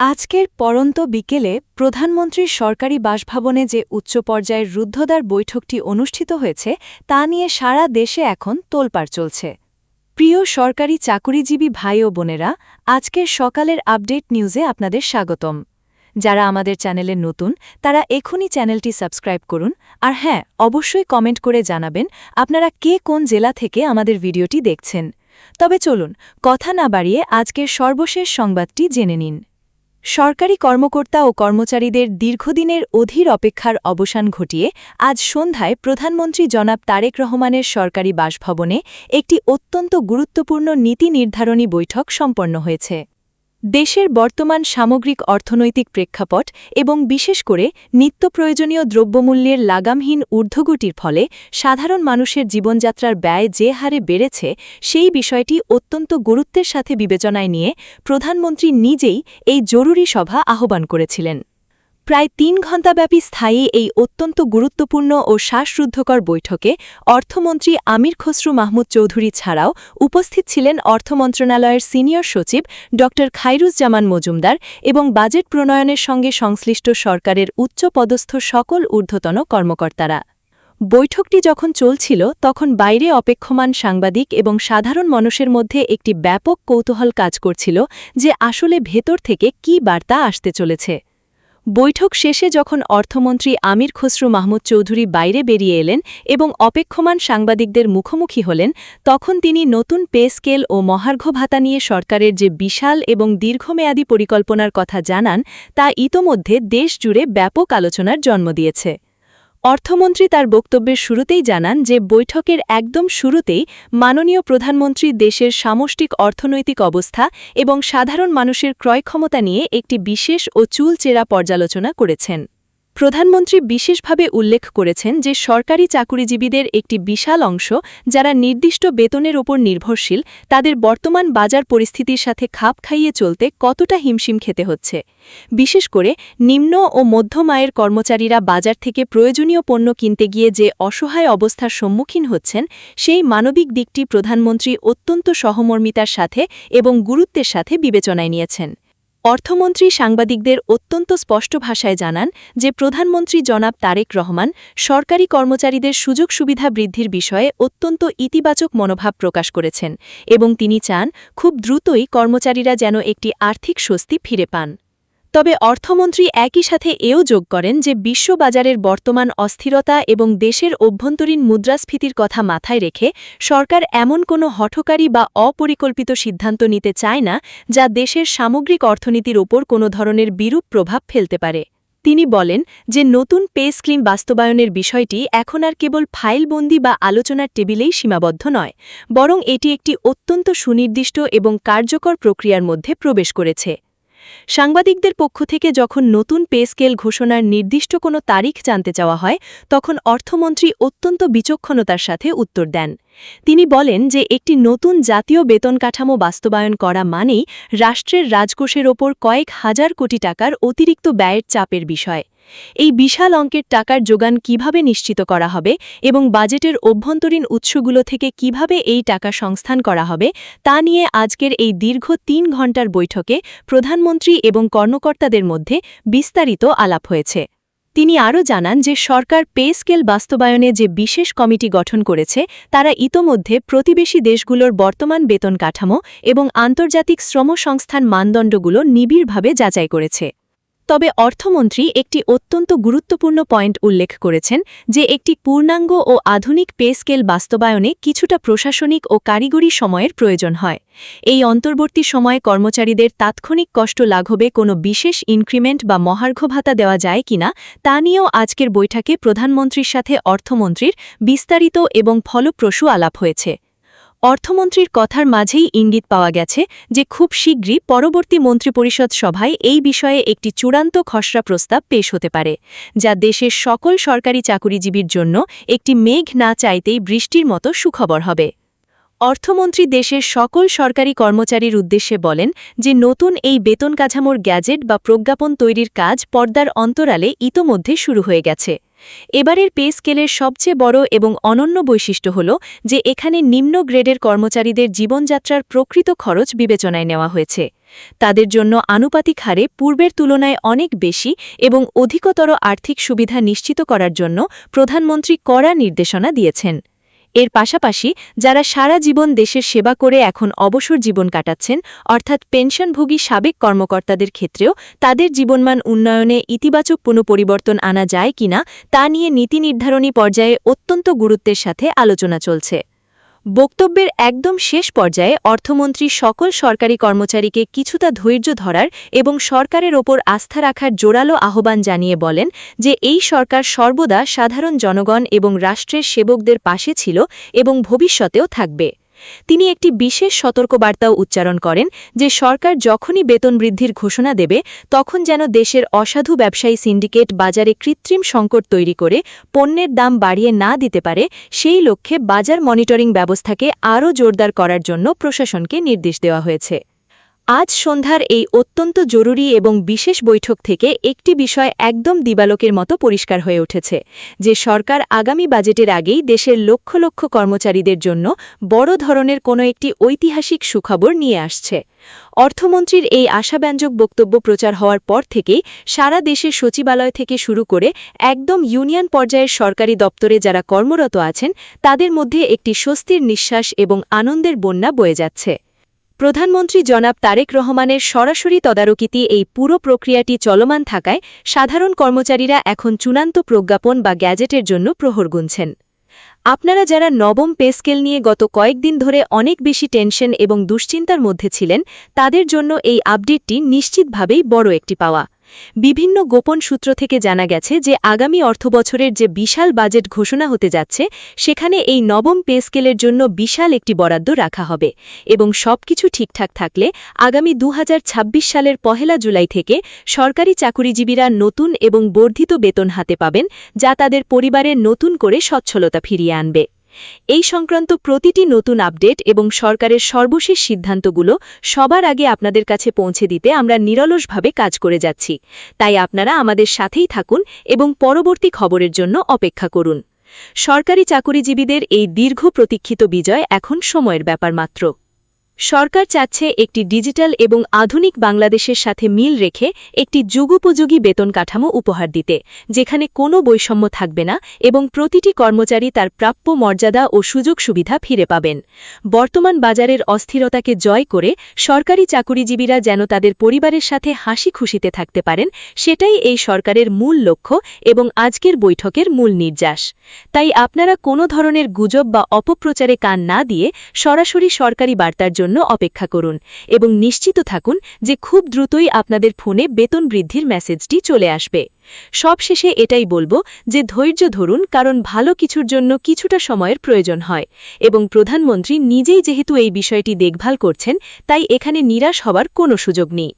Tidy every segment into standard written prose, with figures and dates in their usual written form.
আজকের পরন্ত বিকেলে প্রধানমন্ত্রীর সরকারি বাসভবনে যে উচ্চ পর্যায়ের রুদ্ধদ্বার বৈঠকটি অনুষ্ঠিত হয়েছে তা নিয়ে সারা দেশে এখন তোলপাড় চলছে। প্রিয় সরকারি চাকুরিজীবী ভাই ও বোনেরা, আজকের সকালের আপডেট নিউজে আপনাদের স্বাগতম। যারা আমাদের চ্যানেলে নতুন তারা এখনই চ্যানেলটি সাবস্ক্রাইব করুন, আর হ্যাঁ, অবশ্যই কমেন্ট করে জানাবেন আপনারা কে কোন জেলা থেকে আমাদের ভিডিওটি দেখছেন। তবে চলুন কথা না বাড়িয়ে আজকের সর্বশেষ সংবাদটি জেনে নিন। সরকারি কর্মকর্তা ও কর্মচারীদের দীর্ঘদিনের অধীর অপেক্ষার অবসান ঘটিয়ে আজ সন্ধ্যায় প্রধানমন্ত্রী জনাব তারেক রহমানের সরকারি বাসভবনে একটি অত্যন্ত গুরুত্বপূর্ণ নীতি নির্ধারণী বৈঠক সম্পন্ন হয়েছে। দেশের বর্তমান সামগ্রিক অর্থনৈতিক প্রেক্ষাপট এবং বিশেষ করে নিত্যপ্রয়োজনীয় দ্রব্যমূল্যের লাগামহীন ঊর্ধ্বগতির ফলে সাধারণ মানুষের জীবনযাত্রার ব্যয় যে হারে বেড়েছে সেই বিষয়টি অত্যন্ত গুরুত্বের সাথে বিবেচনায় নিয়ে প্রধানমন্ত্রী নিজেই এই জরুরি সভা আহ্বান করেছিলেন। প্রায় ৩ ঘণ্টাব্যাপী স্থায়ী এই অত্যন্ত গুরুত্বপূর্ণ ও শ্বাসরুদ্ধকর বৈঠকে অর্থমন্ত্রী আমির খসরু মাহমুদ চৌধুরী ছাড়াও উপস্থিত ছিলেন অর্থ মন্ত্রণালয়ের সিনিয়র সচিব ড খায়রুজ্জামান মজুমদার এবং বাজেট প্রণয়নের সঙ্গে সংশ্লিষ্ট সরকারের উচ্চপদস্থ সকল ঊর্ধ্বতন কর্মকর্তারা। বৈঠকটি যখন চলছিল তখন বাইরে অপেক্ষমান সাংবাদিক এবং সাধারণ মানুষের মধ্যে একটি ব্যাপক কৌতূহল কাজ করছিল যে আসলে ভেতর থেকে কী বার্তা আসতে চলেছে। বৈঠক শেষে যখন অর্থমন্ত্রী আমির খসরু মাহমুদ চৌধুরী বাইরে বেরিয়ে এলেন এবং অপেক্ষমান সাংবাদিকদের মুখোমুখি হলেন, তখন তিনি নতুন পে স্কেল ও মহার্ঘ ভাতা নিয়ে সরকারের যে বিশাল এবং দীর্ঘমেয়াদী পরিকল্পনার কথা জানান তা ইতোমধ্যে দেশজুড়ে ব্যাপক আলোচনার জন্ম দিয়েছে। অর্থমন্ত্রী তার বক্তব্যের শুরুতেই জানান যে বৈঠকের একদম শুরুতেই মাননীয় প্রধানমন্ত্রী দেশের সামষ্টিক অর্থনৈতিক অবস্থা এবং সাধারণ মানুষের ক্রয়ক্ষমতা নিয়ে একটি বিশেষ ও চুলচেরা পর্যালোচনা করেছেন। প্রধানমন্ত্রী বিশেষভাবে উল্লেখ করেছেন যে সরকারি চাকুরিজীবীদের একটি বিশাল অংশ যারা নির্দিষ্ট বেতনের ওপর নির্ভরশীল তাদের বর্তমান বাজার পরিস্থিতির সাথে খাপ খাইয়ে চলতে কতটা হিমশিম খেতে হচ্ছে। বিশেষ করে নিম্ন ও মধ্যম আয়ের কর্মচারীরা বাজার থেকে প্রয়োজনীয় পণ্য কিনতে গিয়ে যে অসহায় অবস্থার সম্মুখীন হচ্ছেন সেই মানবিক দিকটি প্রধানমন্ত্রী অত্যন্ত সহমর্মিতার সাথে এবং গুরুত্বের সাথে বিবেচনায় নিয়েছেন। অর্থমন্ত্রী সাংবাদিকদের অত্যন্ত স্পষ্ট ভাষায় জানান যে প্রধানমন্ত্রী জনাব তারেক রহমান সরকারি কর্মচারীদের সুযোগ সুবিধা বৃদ্ধির বিষয়ে অত্যন্ত ইতিবাচক মনোভাব প্রকাশ করেছেন এবং তিনি চান খুব দ্রুতই কর্মচারীরা যেন একটি আর্থিক স্বস্তি ফিরে পান। তবে অর্থমন্ত্রী একই সাথে এও যোগ করেন যে বিশ্ববাজারের বর্তমান অস্থিরতা এবং দেশের অভ্যন্তরীণ মুদ্রাস্ফীতির কথা মাথায় রেখে সরকার এমন কোনো হঠকারী বা অপরিকল্পিত সিদ্ধান্ত নিতে চায় না যা দেশের সামগ্রিক অর্থনীতির ওপর কোনো ধরনের বিরূপ প্রভাব ফেলতে পারে। তিনি বলেন যে নতুন পে স্কিম বাস্তবায়নের বিষয়টি এখন আর কেবল ফাইলবন্দি বা আলোচনার টেবিলেই সীমাবদ্ধ নয়, বরং এটি একটি অত্যন্ত সুনির্দিষ্ট এবং কার্যকর প্রক্রিয়ার মধ্যে প্রবেশ করেছে। সাংবাদিকদের পক্ষ থেকে যখন নতুন পে স্কেল ঘোষণার নির্দিষ্ট কোনো তারিখ জানতে চাওয়া হয় তখন অর্থমন্ত্রী অত্যন্ত বিচক্ষণতার সাথে উত্তর দেন। তিনি বলেন যে একটি নতুন জাতীয় বেতন কাঠামো বাস্তবায়ন করা মানেই রাষ্ট্রের রাজকোষের ওপর কয়েক হাজার কোটি টাকার অতিরিক্ত ব্যয়ের চাপের বিষয়। এই বিশাল অঙ্কের টাকার যোগান কিভাবে নিশ্চিত করা হবে এবং বাজেটের অভ্যন্তরীণ উৎসগুলো থেকে কিভাবে এই টাকা সংস্থান করা হবে তা নিয়ে আজকের এই দীর্ঘ ৩ ঘণ্টার বৈঠকে প্রধানমন্ত্রী এবং কর্মকর্তাদের মধ্যে বিস্তারিত আলাপ হয়েছে। তিনি আরও জানান যে সরকার পে স্কেল বাস্তবায়নে যে বিশেষ কমিটি গঠন করেছে তারা ইতোমধ্যে প্রতিবেশী দেশগুলোর বর্তমান বেতন কাঠামো এবং আন্তর্জাতিক শ্রম সংস্থান মানদণ্ডগুলো নিবিড়ভাবে যাচাই করেছে। তবে অর্থমন্ত্রী একটি অত্যন্ত গুরুত্বপূর্ণ পয়েন্ট উল্লেখ করেছেন যে একটি পূর্ণাঙ্গ ও আধুনিক পে স্কেল বাস্তবায়নে কিছুটা প্রশাসনিক ও কারিগরি সময়ের প্রয়োজন হয়। এই অন্তর্বর্তী সময়ে কর্মচারীদের তাৎক্ষণিক কষ্ট লাঘবে কোনো বিশেষ ইনক্রিমেন্ট বা মহার্ঘ ভাতা দেওয়া যায় কিনা তা নিয়েও আজকের বৈঠকে প্রধানমন্ত্রীর সাথে অর্থমন্ত্রীর বিস্তারিত এবং ফলপ্রসূ আলাপ হয়েছে। অর্থমন্ত্রীর কথার মাঝেই ইঙ্গিত পাওয়া গেছে যে খুব শীঘ্রই পরবর্তী মন্ত্রিপরিষদ সভায় এই বিষয়ে একটি চূড়ান্ত খসড়া প্রস্তাব পেশ হতে পারে, যা দেশের সকল সরকারি চাকুরিজীবীর জন্য একটি মেঘ না চাইতেই বৃষ্টির মতো সুখবর হবে। অর্থমন্ত্রী দেশের সকল সরকারি কর্মচারীর উদ্দেশ্যে বলেন যে নতুন এই বেতন কাঠামোর গ্যাজেট বা প্রজ্ঞাপন তৈরির কাজ পর্দার অন্তরালে ইতোমধ্যে শুরু হয়ে গেছে। এবারের পে স্কেলের সবচেয়ে বড় এবং অনন্য বৈশিষ্ট্য হল যে এখানে নিম্ন গ্রেডের কর্মচারীদের জীবনযাত্রার প্রকৃত খরচ বিবেচনায় নেওয়া হয়েছে। তাদের জন্য আনুপাতিক হারে পূর্বের তুলনায় অনেক বেশি এবং অধিকতর আর্থিক সুবিধা নিশ্চিত করার জন্য প্রধানমন্ত্রী কড়া নির্দেশনা দিয়েছেন। এর পাশাপাশি যারা সারা জীবন দেশের সেবা করে এখন অবসর জীবন কাটাচ্ছেন, অর্থাৎ পেনশনভোগী সাবেক কর্মকর্তাদের ক্ষেত্রেও তাদের জীবনমান উন্নয়নে ইতিবাচক পুনঃপরিবর্তন আনা যায় কিনা তা নিয়ে নীতি নির্ধারণী পর্যায়ে অত্যন্ত গুরুত্বের সাথে আলোচনা চলছে। বক্তব্যের একদম শেষ পর্যায়ে অর্থমন্ত্রী সকল সরকারি কর্মচারীকে কিছুটা ধৈর্য ধরার এবং সরকারের ওপর আস্থা রাখার জোরালো আহ্বান জানিয়ে বলেন যে এই সরকার সর্বদা সাধারণ জনগণ এবং রাষ্ট্রের সেবকদের পাশে ছিল এবং ভবিষ্যতেও থাকবে। তিনি একটি বিশেষ সতর্কবার্তাও উচ্চারণ করেন যে সরকার যখনই বেতন বৃদ্ধির ঘোষণা দেবে তখন যেন দেশের অসাধু ব্যবসায়ী সিন্ডিকেট বাজারে কৃত্রিম সংকট তৈরি করে পণ্যের দাম বাড়িয়ে না দিতে পারে, সেই লক্ষ্যে বাজার মনিটরিং ব্যবস্থাকে আরও জোরদার করার জন্য প্রশাসনকে নির্দেশ দেওয়া হয়েছে। আজ সন্ধ্যার এই অত্যন্ত জরুরি এবং বিশেষ বৈঠক থেকে একটি বিষয় একদম দিবালোকের মতো পরিষ্কার হয়ে উঠেছে যে সরকার আগামী বাজেটের আগেই দেশের লক্ষ লক্ষ কর্মচারীদের জন্য বড় ধরনের কোনো একটি ঐতিহাসিক সুখবর নিয়ে আসছে। অর্থমন্ত্রীর এই আশাব্যঞ্জক বক্তব্য প্রচার হওয়ার পর থেকেই সারা দেশের সচিবালয় থেকে শুরু করে একদম ইউনিয়ন পর্যায়ের সরকারি দপ্তরে যারা কর্মরত আছেন তাদের মধ্যে একটি স্বস্তির নিঃশ্বাস এবং আনন্দের বন্যা বয়ে যাচ্ছে। প্রধানমন্ত্রী জনাব তারেক রহমানের সরাসরি তদারকিতে এই পুরো প্রক্রিয়াটি চলমান থাকায় সাধারণ কর্মচারীরা এখন চূড়ান্ত প্রজ্ঞাপন বা গ্যাজেটের জন্য প্রহর গুনছেন। আপনারা যারা নবম পে স্কেল নিয়ে গত কয়েকদিন ধরে অনেক বেশি টেনশন এবং দুশ্চিন্তার মধ্যে ছিলেন, তাদের জন্য এই আপডেটটি নিশ্চিতভাবেই বড় একটি পাওয়া। বিভিন্ন গোপন সূত্র থেকে জানা গেছে যে আগামী অর্থবছরের যে বিশাল বাজেট ঘোষণা হতে যাচ্ছে সেখানে এই নবম পে স্কেলের জন্য বিশাল একটি বরাদ্দ রাখা হবে এবং সবকিছু ঠিকঠাক থাকলে আগামী ২০২৬ সালের ১ জুলাই থেকে সরকারি চাকুরিজীবীরা নতুন এবং বর্ধিত বেতন হাতে পাবেন, যা তাদের পরিবারের নতুন করে সচ্ছলতা ফিরিয়ে আনবে। এই সংক্রান্ত প্রতিটি নতুন আপডেট এবং সরকারের সর্বশেষ সিদ্ধান্তগুলো সবার আগে আপনাদের কাছে পৌঁছে দিতে আমরা নিরলসভাবে কাজ করে যাচ্ছি। তাই আপনারা আমাদের সাথেই থাকুন এবং পরবর্তী খবরের জন্য অপেক্ষা করুন। সরকারি চাকুরিজীবীদের এই দীর্ঘ প্রতীক্ষিত বিজয় এখন সময়ের ব্যাপার মাত্র। সরকার চাচ্ছে একটি ডিজিটাল এবং আধুনিক বাংলাদেশের সাথে মিল রেখে একটি যুগোপযোগী বেতন কাঠামো উপহার দিতে, যেখানে কোনো বৈষম্য থাকবে না এবং প্রতিটি কর্মচারী তার প্রাপ্য মর্যাদা ও সুযোগ সুবিধা ফিরে পাবেন। বর্তমান বাজারের অস্থিরতাকে জয় করে সরকারি চাকুরিজীবীরা যেন তাদের পরিবারের সাথে হাসি খুশিতে থাকতে পারেন, সেটাই এই সরকারের মূল লক্ষ্য এবং আজকের বৈঠকের মূল নির্যাস। তাই আপনারা কোনো ধরনের গুজব বা অপপ্রচারে কান না দিয়ে সরাসরি সরকারি বার্তার জন্য অপেক্ষা করুন এবং নিশ্চিত থাকুন যে খুব দ্রুতই আপনাদের ফোনে বেতন বৃদ্ধির মেসেজটি চলে আসবে। সবশেষে এটাই বলবো যে ধৈর্য ধরুন, কারণ ভালো কিছুর জন্য কিছুটা সময়ের প্রয়োজন হয় এবং প্রধানমন্ত্রী নিজেই যেহেতু এই বিষয়টি দেখভাল করছেন, তাই এখানে নিরাশ হওয়ার কোনো সুযোগ নেই।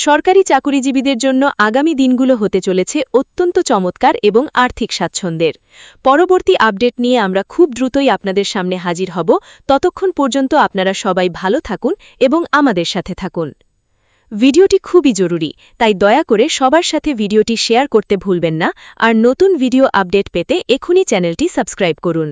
সরকারি চাকুরিজীবীদের জন্য আগামী দিনগুলো হতে চলেছে অত্যন্ত চমৎকার এবং আর্থিক স্বাচ্ছন্দ্যের। পরবর্তী আপডেট নিয়ে আমরা খুব দ্রুতই আপনাদের সামনে হাজির হব। ততক্ষণ পর্যন্ত আপনারা সবাই ভালো থাকুন এবং আমাদের সাথে থাকুন। ভিডিওটি খুবই জরুরি, তাই দয়া করে সবার সাথে ভিডিওটি শেয়ার করতে ভুলবেন না। আর নতুন ভিডিও আপডেট পেতে এখনই চ্যানেলটি সাবস্ক্রাইব করুন।